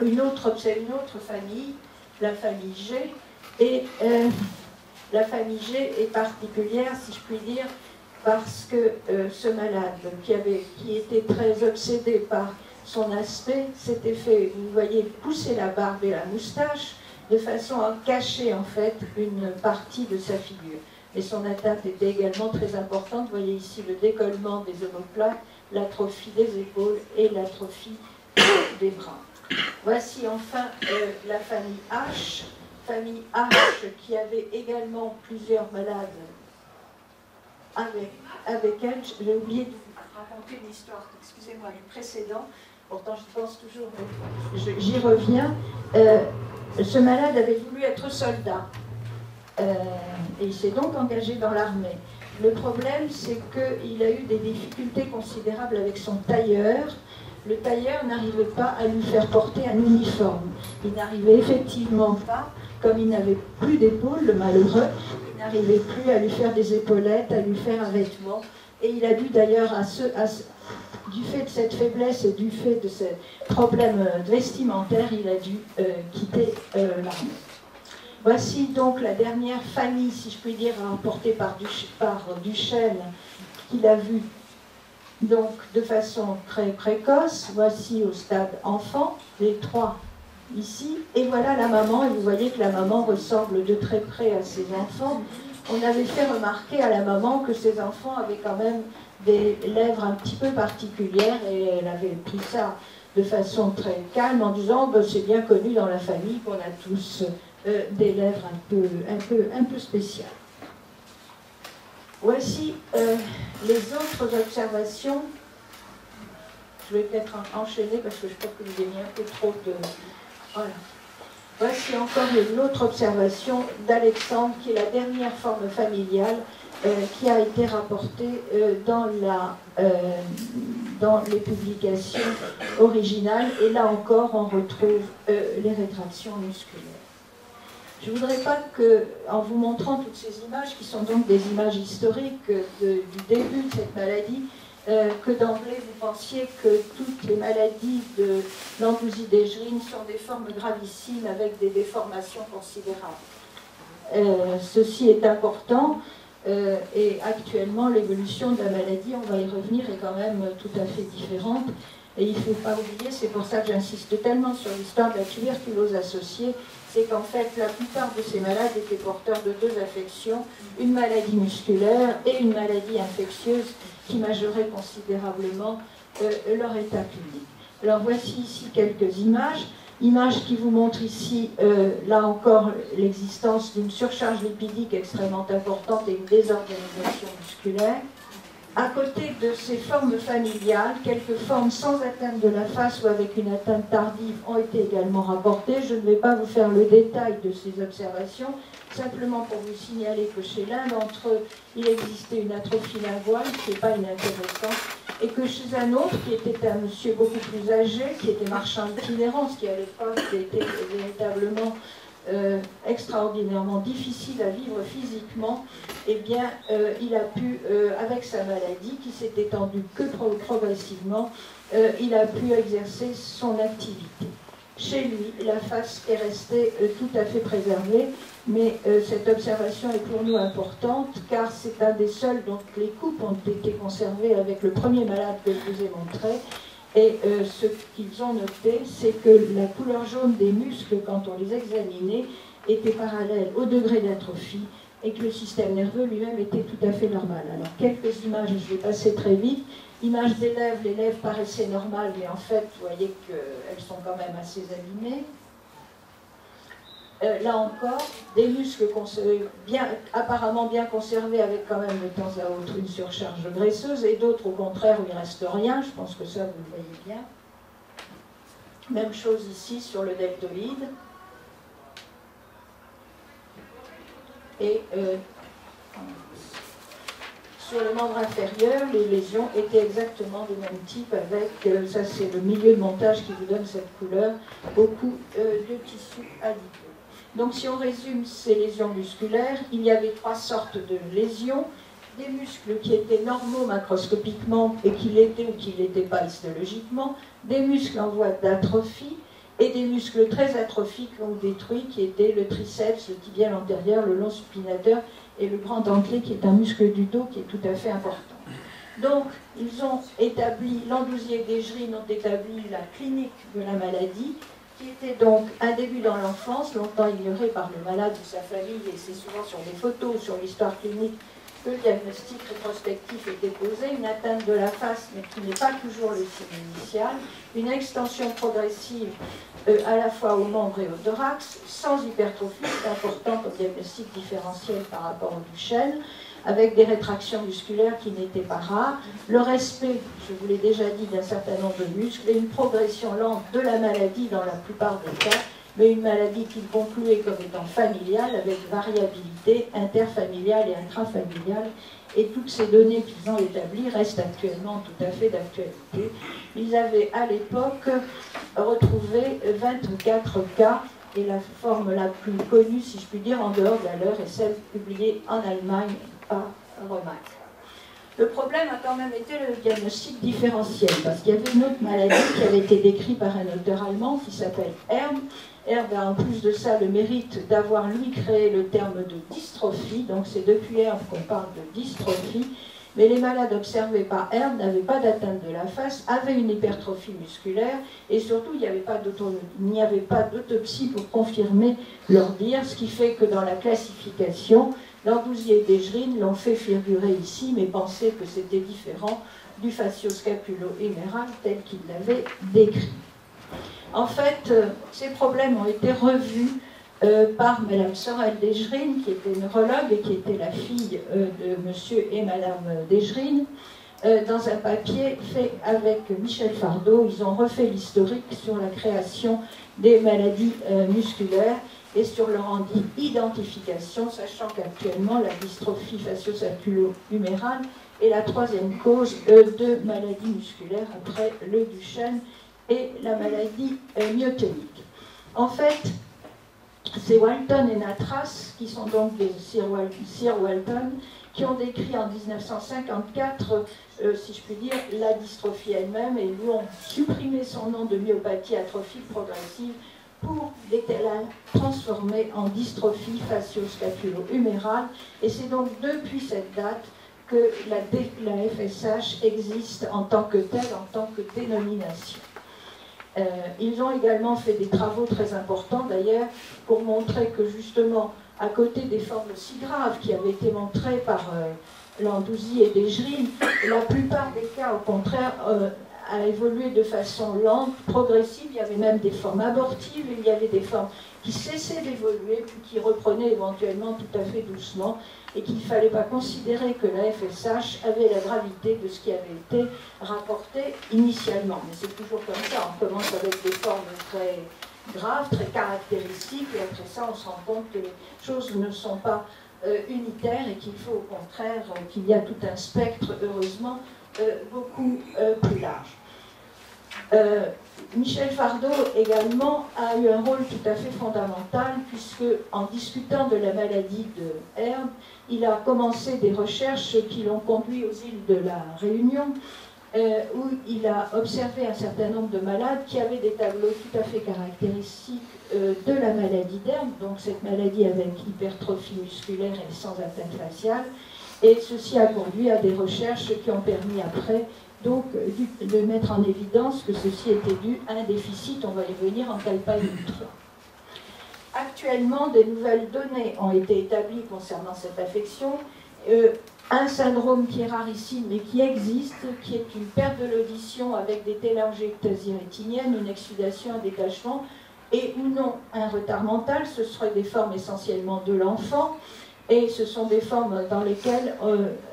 une autre famille, la famille G, et la famille G est particulière, si je puis dire, parce que ce malade qui était très obsédé par son aspect s'était fait, vous voyez, pousser la barbe et la moustache de façon à cacher en fait une partie de sa figure. Et son atteinte était également très importante. Vous voyez ici le décollement des omoplates, l'atrophie des épaules et l'atrophie des bras. Voici enfin la famille H qui avait également plusieurs malades avec elle. J'ai oublié de vous raconter l'histoire, excusez-moi, du précédent, pourtant je pense toujours, j'y reviens. Ce malade avait voulu être soldat et il s'est donc engagé dans l'armée. Le problème, c'est qu'il a eu des difficultés considérables avec son tailleur. Le tailleur n'arrivait pas à lui faire porter un uniforme. Il n'arrivait effectivement pas, comme il n'avait plus d'épaules, le malheureux, il n'arrivait plus à lui faire des épaulettes, à lui faire un vêtement. Et il a dû d'ailleurs, du fait de cette faiblesse et du fait de ces problèmes vestimentaires, il a dû quitter l'armée. Voici donc la dernière famille, si je puis dire, rapportée par Duchesne, qu'il a vue donc de façon très précoce. Voici au stade enfant, les trois ici, et voilà la maman, et vous voyez que la maman ressemble de très près à ses enfants. On avait fait remarquer à la maman que ses enfants avaient quand même des lèvres un petit peu particulières, et elle avait pris ça de façon très calme en disant c'est bien connu dans la famille qu'on a tous des lèvres un peu spéciales. Voici les autres observations. Je vais peut-être enchaîner parce que je crois que vous avez mis un peu trop de... Voilà. Voici encore une autre observation d'Alexandre, qui est la dernière forme familiale qui a été rapportée dans les publications originales. Et là encore, on retrouve les rétractions musculaires. Je ne voudrais pas que, en vous montrant toutes ces images, qui sont donc des images historiques du début de cette maladie, que d'emblée vous pensiez que toutes les maladies de l'andousie-Dejerine sont des formes gravissimes avec des déformations considérables. Ceci est important et actuellement l'évolution de la maladie, on va y revenir, est quand même tout à fait différente. Et il ne faut pas oublier, c'est pour ça que j'insiste tellement sur l'histoire de la tuberculose associée, c'est qu'en fait la plupart de ces malades étaient porteurs de deux affections, une maladie musculaire et une maladie infectieuse qui majorait considérablement leur état clinique. Alors voici ici quelques images qui vous montrent ici, là encore, l'existence d'une surcharge lipidique extrêmement importante et une désorganisation musculaire. À côté de ces formes familiales, quelques formes sans atteinte de la face ou avec une atteinte tardive ont été également rapportées. Je ne vais pas vous faire le détail de ces observations, simplement pour vous signaler que chez l'un d'entre eux, il existait une atrophie linguale, qui n'est pas inintéressante, et que chez un autre, qui était un monsieur beaucoup plus âgé, qui était marchand itinérant, ce qui à l'époque était véritablement extraordinairement difficile à vivre physiquement, eh bien, il a pu, avec sa maladie qui s'est étendue que progressivement, il a pu exercer son activité. Chez lui, la face est restée tout à fait préservée, mais cette observation est pour nous importante, car c'est un des seuls dont les coupes ont été conservées avec le premier malade que je vous ai montré. Et ce qu'ils ont noté, c'est que la couleur jaune des muscles, quand on les examinait, était parallèle au degré d'atrophie et que le système nerveux lui-même était tout à fait normal. Alors, quelques images, je vais passer très vite. Image des lèvres, les lèvres paraissaient normales, mais en fait, vous voyez qu'elles sont quand même assez abîmées. Là encore, des muscles apparemment bien conservés avec quand même de temps à autre une surcharge graisseuse et d'autres au contraire où il ne reste rien, je pense que ça vous le voyez bien. Même chose ici sur le deltoïde. Et sur le membre inférieur, les lésions étaient exactement du même type avec, ça c'est le milieu de montage qui vous donne cette couleur, beaucoup de tissus adipeux. Donc si on résume ces lésions musculaires, il y avait trois sortes de lésions, des muscles qui étaient normaux macroscopiquement et qui l'étaient ou qui ne l'étaient pas histologiquement, des muscles en voie d'atrophie et des muscles très atrophiques ou détruits qui étaient le triceps, le tibial antérieur, le long supinateur et le grand dentelé qui est un muscle du dos qui est tout à fait important. Donc, ils ont établi, Landouzier et Desgerine ont établi la clinique de la maladie, qui était donc un début dans l'enfance, longtemps ignoré par le malade ou sa famille, et c'est souvent sur les photos, sur l'histoire clinique, que le diagnostic rétrospectif est déposé, une atteinte de la face, mais qui n'est pas toujours le signe initial, une extension progressive à la fois aux membres et au thorax, sans hypertrophie, c'est important comme diagnostic différentiel par rapport au Duchenne, avec des rétractions musculaires qui n'étaient pas rares, le respect, je vous l'ai déjà dit, d'un certain nombre de muscles, et une progression lente de la maladie dans la plupart des cas, mais une maladie qu'il concluait comme étant familiale, avec variabilité interfamiliale et intrafamiliale, et toutes ces données qu'ils ont établies restent actuellement tout à fait d'actualité. Ils avaient à l'époque retrouvé 24 cas, et la forme la plus connue, si je puis dire, en dehors de la leur, est celle publiée en Allemagne par Romack. Le problème a quand même été le diagnostic différentiel, parce qu'il y avait une autre maladie qui avait été décrite par un auteur allemand qui s'appelle Herm. Herm a en plus de ça le mérite d'avoir lui créé le terme de dystrophie, donc c'est depuis Herm qu'on parle de dystrophie, mais les malades observés par Herm n'avaient pas d'atteinte de la face, avaient une hypertrophie musculaire, et surtout il n'y avait pas d'autopsie pour confirmer leur dire, ce qui fait que dans la classification, Landouzier et Desgerine l'ont fait figurer ici, mais pensaient que c'était différent du fascio-scapulo-huméral tel qu'il l'avait décrit. En fait, ces problèmes ont été revus par Mme Sorel Desgerine, qui était neurologue et qui était la fille de Monsieur et Madame Desgerine, dans un papier fait avec Michel Fardot. Ils ont refait l'historique sur la création des maladies musculaires et sur leur identification, sachant qu'actuellement la dystrophie fascio-scapulo-humérale est la troisième cause de maladies musculaires après le Duchenne et la maladie myotonique. En fait, c'est Walton et Natras, qui sont donc des Sir Walton, qui ont décrit en 1954, si je puis dire, la dystrophie elle-même, et lui ont supprimé son nom de myopathie atrophique progressive pour la transformer en dystrophie fascio-scapulo-humérale. Et c'est donc depuis cette date que la FSH existe en tant que telle, en tant que dénomination. Ils ont également fait des travaux très importants d'ailleurs pour montrer que justement, à côté des formes aussi graves qui avaient été montrées par Landouzier et Desgerine, la plupart des cas au contraire a évolué de façon lente, progressive. Il y avait même des formes abortives, il y avait des formes qui cessaient d'évoluer puis qui reprenaient éventuellement tout à fait doucement, et qu'il ne fallait pas considérer que la FSH avait la gravité de ce qui avait été rapporté initialement. Mais c'est toujours comme ça, on commence avec des formes très graves, très caractéristiques, et après ça on se rend compte que les choses ne sont pas unitaires et qu'il faut au contraire qu'il y a tout un spectre, heureusement, beaucoup plus large. Michel Fardot également a eu un rôle tout à fait fondamental, puisque en discutant de la maladie de Herm, il a commencé des recherches qui l'ont conduit aux îles de la Réunion, où il a observé un certain nombre de malades qui avaient des tableaux tout à fait caractéristiques de la maladie d'Herm, donc cette maladie avec hypertrophie musculaire et sans atteinte faciale, et ceci a conduit à des recherches qui ont permis après donc de mettre en évidence que ceci était dû à un déficit, on va y revenir, en Kalpa-Ultra. Actuellement, des nouvelles données ont été établies concernant cette affection. Un syndrome qui est rarissime mais qui existe, qui est une perte de l'audition avec des télangiectasies rétiniennes, une exsudation, un détachement, et ou non un retard mental. Ce seraient des formes essentiellement de l'enfant, et ce sont des formes dans lesquelles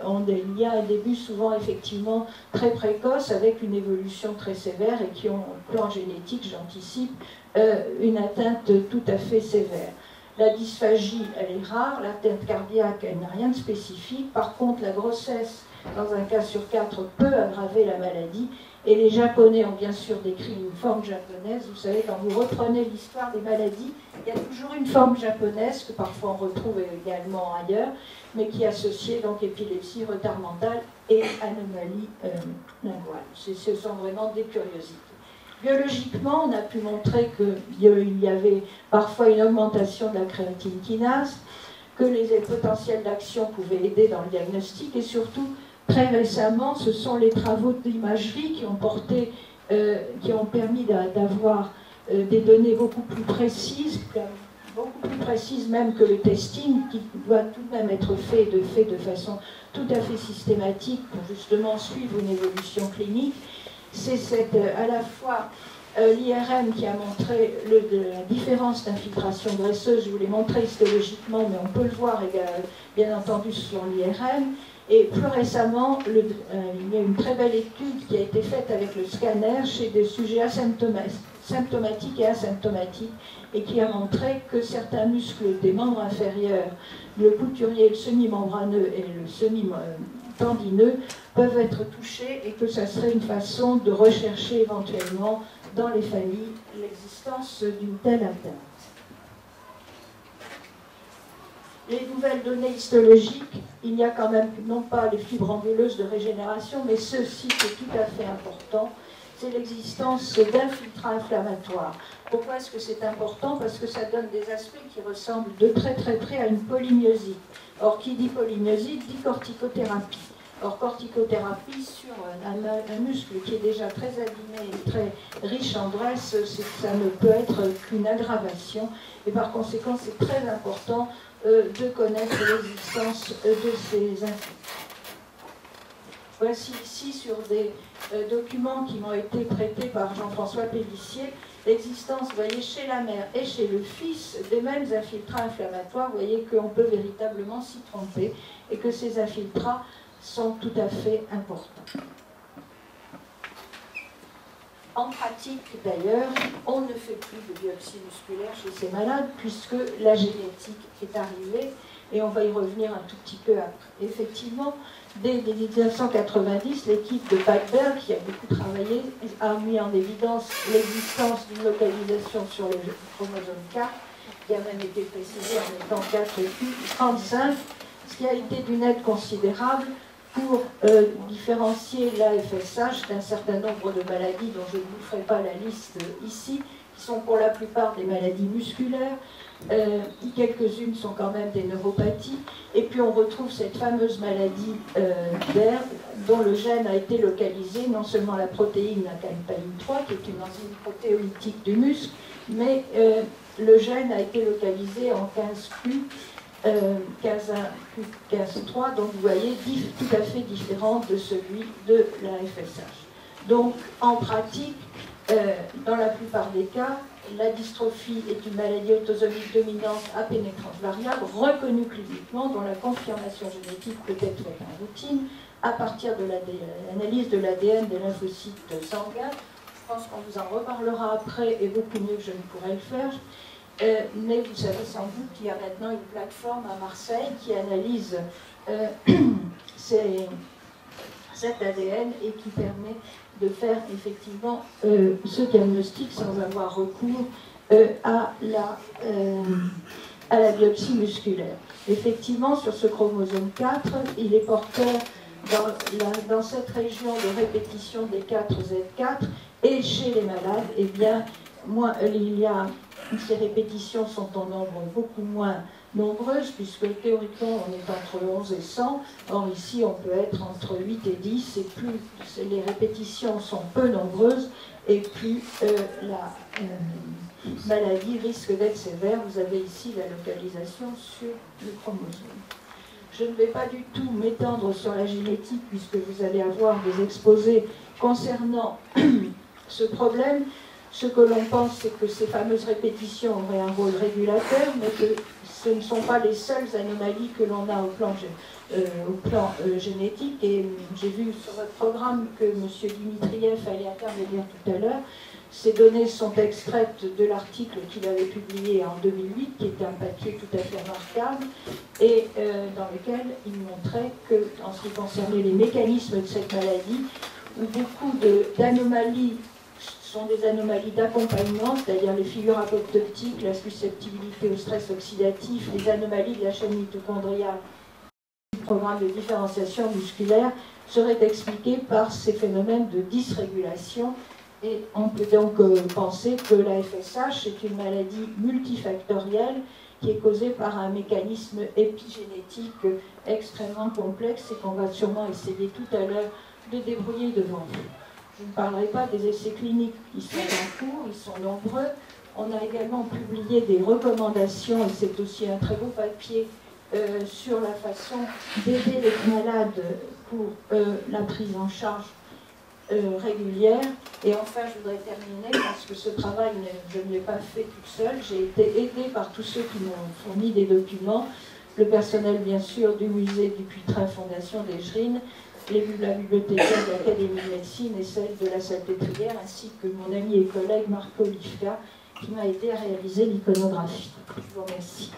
il y a un début souvent effectivement très précoce avec une évolution très sévère et qui ont, au plan génétique, j'anticipe, une atteinte tout à fait sévère. La dysphagie, elle est rare, l'atteinte cardiaque, elle n'a rien de spécifique. Par contre, la grossesse, dans un cas sur 4, peut aggraver la maladie. Et les Japonais ont bien sûr décrit une forme japonaise. Vous savez, quand vous reprenez l'histoire des maladies, il y a toujours une forme japonaise, que parfois on retrouve également ailleurs, mais qui est associée donc épilepsie, retard mental et anomalie linguale. Ce sont vraiment des curiosités. Biologiquement, on a pu montrer qu'il y avait parfois une augmentation de la créatine kinase, que les potentiels d'action pouvaient aider dans le diagnostic, et surtout, très récemment, ce sont les travaux d'imagerie qui ont permis d'avoir des données beaucoup plus précises même que le testing, qui doit tout de même être fait de façon tout à fait systématique pour justement suivre une évolution clinique. C'est à la fois l'IRM qui a montré la différence d'infiltration graisseuse. Je vous l'ai montré histologiquement, mais on peut le voir bien entendu sur l'IRM. Et plus récemment, il y a une très belle étude qui a été faite avec le scanner chez des sujets symptomatiques et asymptomatiques, et qui a montré que certains muscles des membres inférieurs, le couturier, le semi-membraneux et le semi-tendineux, peuvent être touchés, et que ça serait une façon de rechercher éventuellement dans les familles l'existence d'une telle atteinte. Les nouvelles données histologiques, il y a quand même non pas les fibres anguleuses de régénération, mais ceci qui est tout à fait important, c'est l'existence d'infiltrats inflammatoires. Pourquoi est-ce que c'est important? Parce que ça donne des aspects qui ressemblent de très très près à une polymyosite. Or, qui dit polymyosite dit corticothérapie. Or, corticothérapie sur un muscle qui est déjà très abîmé et très riche en graisse, ça ne peut être qu'une aggravation. Et par conséquent, c'est très important de connaître l'existence de ces infiltrats. Voici ici sur des documents qui m'ont été prêtés par Jean-François Pélissier, l'existence, vous voyez, chez la mère et chez le fils, des mêmes infiltrats inflammatoires. Vous voyez qu'on peut véritablement s'y tromper et que ces infiltrats sont tout à fait importants. En pratique, d'ailleurs, on ne fait plus de biopsie musculaire chez ces malades puisque la génétique est arrivée, et on va y revenir un tout petit peu après. Effectivement, dès 1990, l'équipe de Packberg, qui a beaucoup travaillé, a mis en évidence l'existence d'une localisation sur le chromosome 4, qui a même été précisée en étant 4q35, ce qui a été d'une aide considérable pour différencier l'AFSH d'un certain nombre de maladies dont je ne vous ferai pas la liste ici, qui sont pour la plupart des maladies musculaires. Quelques-unes sont quand même des neuropathies, et puis on retrouve cette fameuse maladie d'Air dont le gène a été localisé, non seulement la protéine, la campane 3, qui est une enzyme protéolytique du muscle, mais le gène a été localisé en 15q, 15-3, donc vous voyez, tout à fait différent de celui de la FSH. Donc en pratique, dans la plupart des cas, la dystrophie est une maladie autosomique dominante à pénétrance variable, reconnue cliniquement, dont la confirmation génétique peut être faite en routine à partir de l'analyse de l'ADN des lymphocytes sanguins. Je pense qu'on vous en reparlera après, et beaucoup mieux que je ne pourrais le faire. Mais vous savez sans doute qu'il y a maintenant une plateforme à Marseille qui analyse cet ADN et qui permet de faire effectivement ce diagnostic sans avoir recours à la biopsie musculaire. Effectivement, sur ce chromosome 4, il est porteur dans cette région de répétition des 4Z4, et chez les malades, eh bien, ces répétitions sont en nombre beaucoup moins nombreuses, puisque théoriquement on est entre 11 et 100, or ici on peut être entre 8 et 10, et plus les répétitions sont peu nombreuses, et plus la maladie risque d'être sévère. Vous avez ici la localisation sur le chromosome. Je ne vais pas du tout m'étendre sur la génétique, puisque vous allez avoir des exposés concernant ce problème. Ce que l'on pense, c'est que ces fameuses répétitions auraient un rôle régulateur, mais que ce ne sont pas les seules anomalies que l'on a au plan génétique. Et j'ai vu sur votre programme que M. Dimitriev allait intervenir tout à l'heure. Ces données sont extraites de l'article qu'il avait publié en 2008, qui était un papier tout à fait remarquable, et dans lequel il montrait que, en ce qui concernait les mécanismes de cette maladie, où beaucoup d'anomalies sont des anomalies d'accompagnement, c'est-à-dire les figures apoptotiques, la susceptibilité au stress oxydatif, les anomalies de la chaîne mitochondriale, le programme de différenciation musculaire, seraient expliquées par ces phénomènes de dysrégulation Et on peut donc penser que la FSH est une maladie multifactorielle qui est causée par un mécanisme épigénétique extrêmement complexe et qu'on va sûrement essayer tout à l'heure de débrouiller devant vous. Je ne parlerai pas des essais cliniques qui sont en cours, ils sont nombreux. On a également publié des recommandations, et c'est aussi un très beau papier, sur la façon d'aider les malades pour la prise en charge régulière. Et enfin, je voudrais terminer, parce que ce travail, je ne l'ai pas fait toute seule, j'ai été aidée par tous ceux qui m'ont fourni des documents, le personnel bien sûr du musée du Puitray Fondation d'Egerine, la bibliothécaire de l'Académie de médecine et celle de la Salpêtrière, ainsi que mon ami et collègue Marco Lifka, qui m'a aidé à réaliser l'iconographie. Je vous remercie.